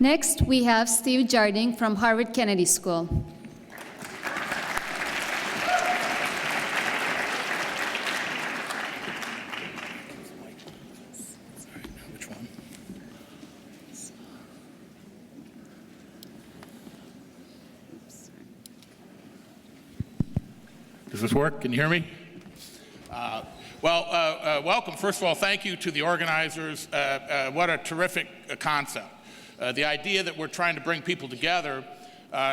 Next, we have Steve Jarding from Harvard Kennedy School. Which one? Does this work? Can you hear me? Welcome. First of all, thank you to the organizers. What a terrific concept. The idea that we're trying to bring people together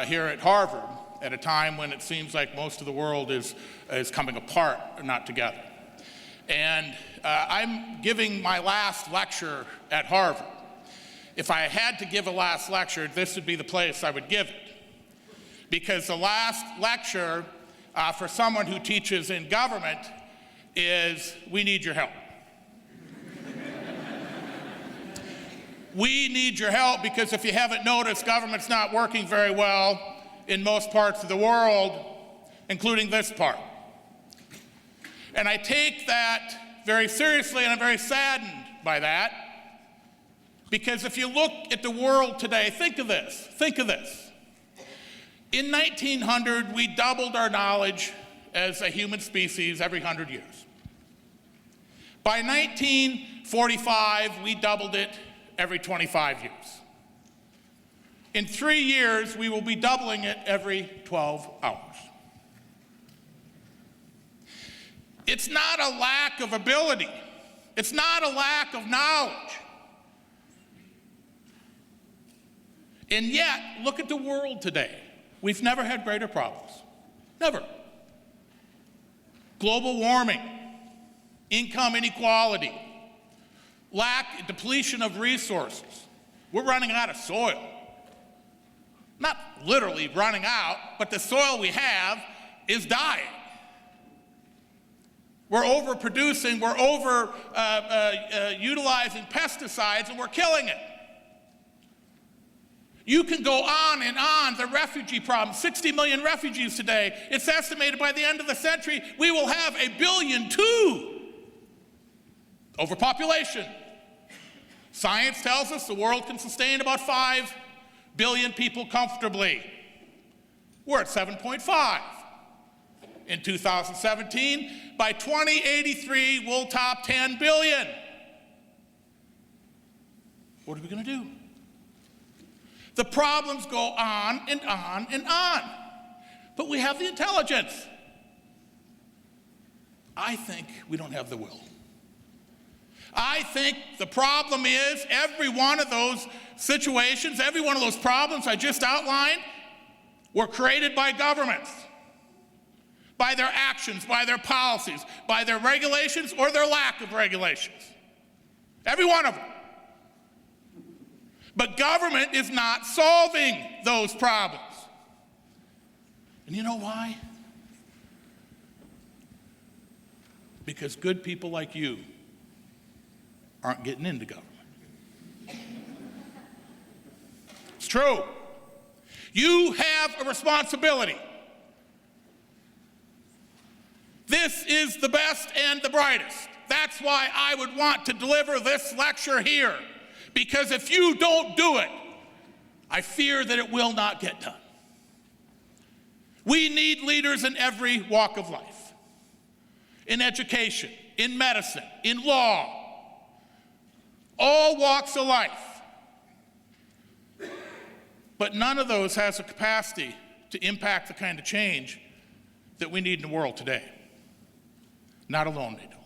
here at Harvard at a time when it seems like most of the world is coming apart, not together. And I'm giving my last lecture at Harvard. If I had to give a last lecture, this would be the place I would give it. Because the last lecture for someone who teaches in government is, we need your help. We need your help because if you haven't noticed, government's not working very well in most parts of the world, including this part. And I take that very seriously, and I'm very saddened by that, because if you look at the world today, think of this. In 1900, we doubled our knowledge as a human species every 100 years. By 1945, we doubled it every 25 years. In 3 years, we will be doubling it every 12 hours. It's not a lack of ability. It's not a lack of knowledge. And yet, look at the world today. We've never had greater problems. Never. Global warming, income inequality, depletion of resources. We're running out of soil. Not literally running out, but the soil we have is dying. We're overproducing, we're utilizing pesticides, and we're killing it. You can go on and on. The refugee problem, 60 million refugees today. It's estimated by the end of the century, we will have 1.2 billion. Overpopulation. Science tells us the world can sustain about 5 billion people comfortably. We're at 7.5. In 2017, by 2083, we'll top 10 billion. What are we going to do? The problems go on and on and on. But we have the intelligence. I think we don't have the will. I think the problem is every one of those situations, every one of those problems I just outlined were created by governments, by their actions, by their policies, by their regulations or their lack of regulations. Every one of them. But government is not solving those problems. And you know why? Because good people like you aren't getting into government. It's true. You have a responsibility. This is the best and the brightest. That's why I would want to deliver this lecture here. Because if you don't do it, I fear that it will not get done. We need leaders in every walk of life. In education, in medicine, in law, all walks of life. But none of those has the capacity to impact the kind of change that we need in the world today. Not alone they don't.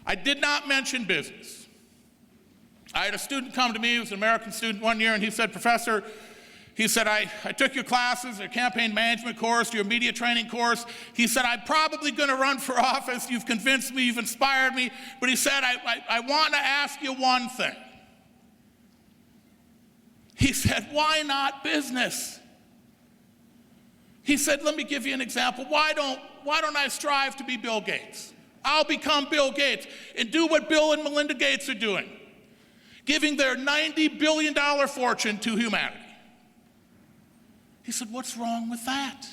I did not mention business. I had a student come to me, he was an American student one year, and he said, Professor, he said, I took your classes, your campaign management course, your media training course. He said, I'm probably going to run for office. You've convinced me, you've inspired me. But he said, I want to ask you one thing. He said, why not business? He said, let me give you an example. Why don't I strive to be Bill Gates? I'll become Bill Gates and do what Bill and Melinda Gates are doing, giving their $90 billion fortune to humanity. He said, what's wrong with that?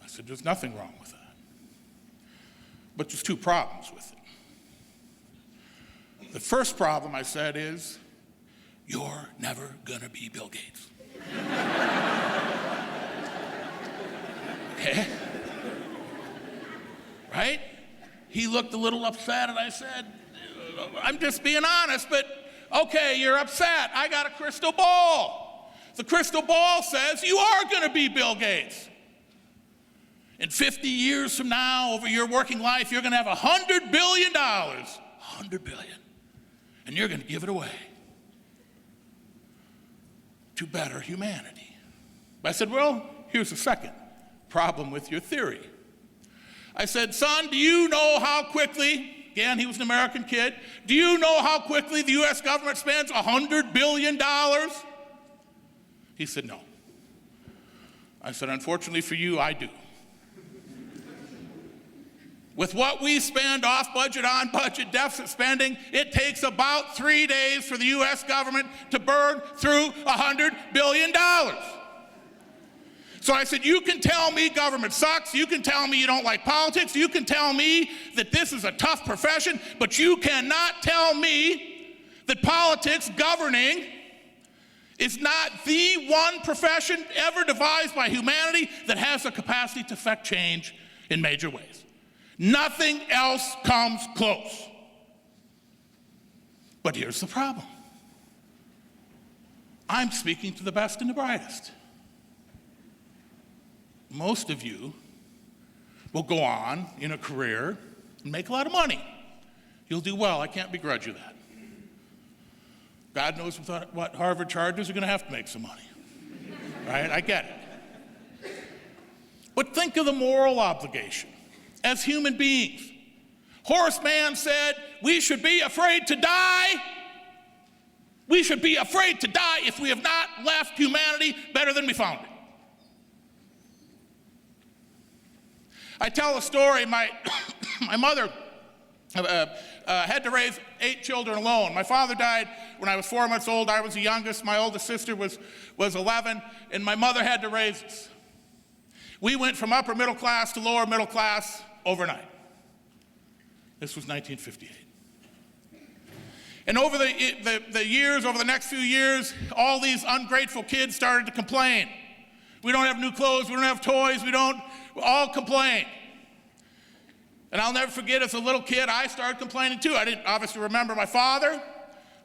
I said, there's nothing wrong with that. But there's two problems with it. The first problem, I said, is you're never gonna be Bill Gates. Okay? Right? He looked a little upset, and I said, I'm just being honest, but okay, you're upset. I got a crystal ball. The crystal ball says you are gonna be Bill Gates. In 50 years from now, over your working life, you're gonna have $100 billion. $100 billion. And you're gonna give it away to better humanity. I said, well, here's the second problem with your theory. I said, son, do you know how quickly, again, he was an American kid, do you know how quickly the US government spends $100 billion? He said, no. I said, unfortunately for you, I do. With what we spend off budget, on budget, deficit spending, it takes about 3 days for the US government to burn through $100 billion. So I said, you can tell me government sucks, you can tell me you don't like politics, you can tell me that this is a tough profession, but you cannot tell me that politics, governing, is not the one profession ever devised by humanity that has the capacity to affect change in major ways. Nothing else comes close. But here's the problem. I'm speaking to the best and the brightest. Most of you will go on in a career and make a lot of money. You'll do well. I can't begrudge you that. God knows what Harvard charges are going to have to make some money. Right? I get it. But think of the moral obligation. As human beings, Horace Mann said, we should be afraid to die. We should be afraid to die if we have not left humanity better than we found it. I tell a story, my mother had to raise 8 children alone. My father died when I was 4 months old. I was the youngest. My oldest sister was 11, and my mother had to raise us. We went from upper middle class to lower middle class overnight. This was 1958. And over the years, over the next few years, all these ungrateful kids started to complain. We don't have new clothes, we don't have toys, we all complain. And I'll never forget, as a little kid, I started complaining too. I didn't obviously remember my father.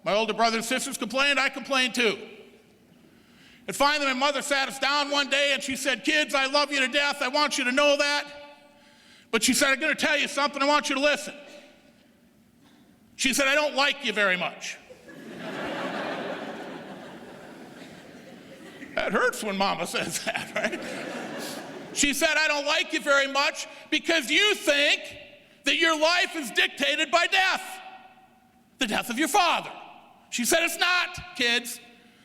My older brothers and sisters complained, I complained too. And finally, my mother sat us down one day and she said, kids, I love you to death, I want you to know that. But she said, I'm going to tell you something, I want you to listen. She said, I don't like you very much. That hurts when mama says that, right? She said, I don't like you very much because you think that your life is dictated by death, the death of your father. She said, it's not, kids.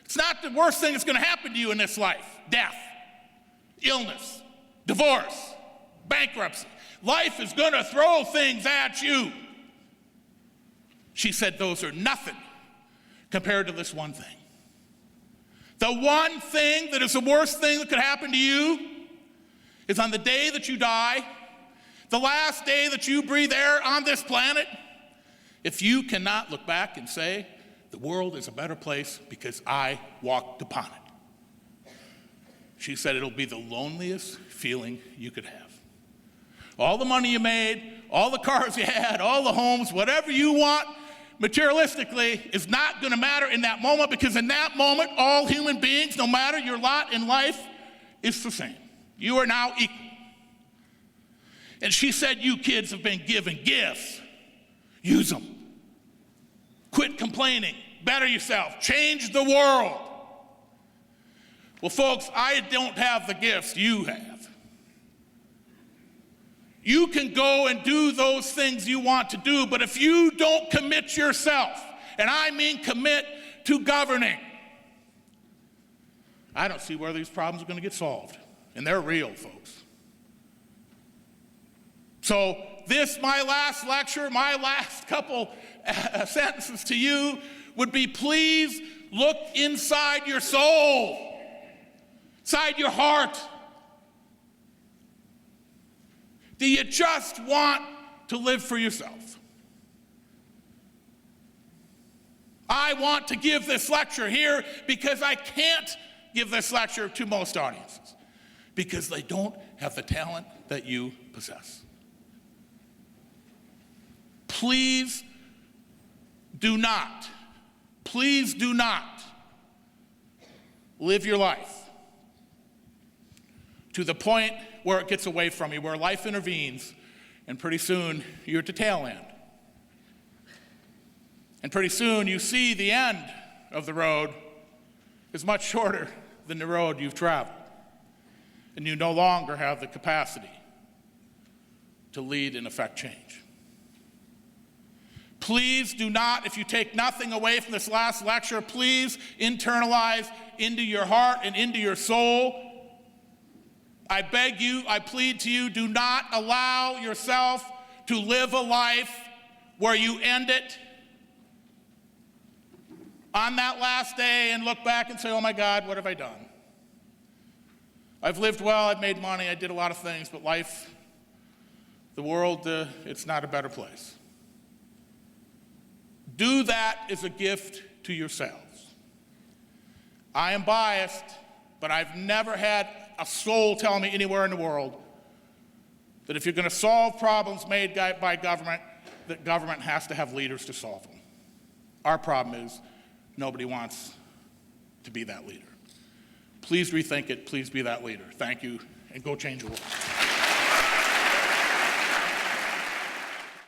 It's not the worst thing that's going to happen to you in this life. Death, illness, divorce, bankruptcy. Life is going to throw things at you. She said, those are nothing compared to this one thing. The one thing that is the worst thing that could happen to you is on the day that you die, the last day that you breathe air on this planet, if you cannot look back and say, the world is a better place because I walked upon it. She said it'll be the loneliest feeling you could have. All the money you made, all the cars you had, all the homes, whatever you want materialistically is not going to matter in that moment, because in that moment, all human beings, no matter your lot in life, is the same. You are now equal. And she said, you kids have been given gifts. Use them. Quit complaining. Better yourself. Change the world. Well, folks, I don't have the gifts you have. You can go and do those things you want to do, but if you don't commit yourself, and I mean commit to governing, I don't see where these problems are going to get solved. And they're real, folks. So this, my last lecture, my last couple sentences to you would be, please look inside your soul, inside your heart. Do you just want to live for yourself? I want to give this lecture here because I can't give this lecture to most audiences because they don't have the talent that you possess. Please do not live your life to the point where it gets away from you, where life intervenes, and pretty soon you're at the tail end. And pretty soon you see the end of the road is much shorter than the road you've traveled. And you no longer have the capacity to lead and affect change. Please do not, if you take nothing away from this last lecture, please internalize into your heart and into your soul. I beg you, I plead to you, do not allow yourself to live a life where you end it on that last day and look back and say, oh my God, what have I done? I've lived well, I've made money, I did a lot of things, but life, the world, it's not a better place. Do that as a gift to yourselves. I am biased, but I've never had a soul tell me anywhere in the world that if you're going to solve problems made by government, that government has to have leaders to solve them. Our problem is nobody wants to be that leader. Please rethink it. Please be that leader. Thank you, and go change the world.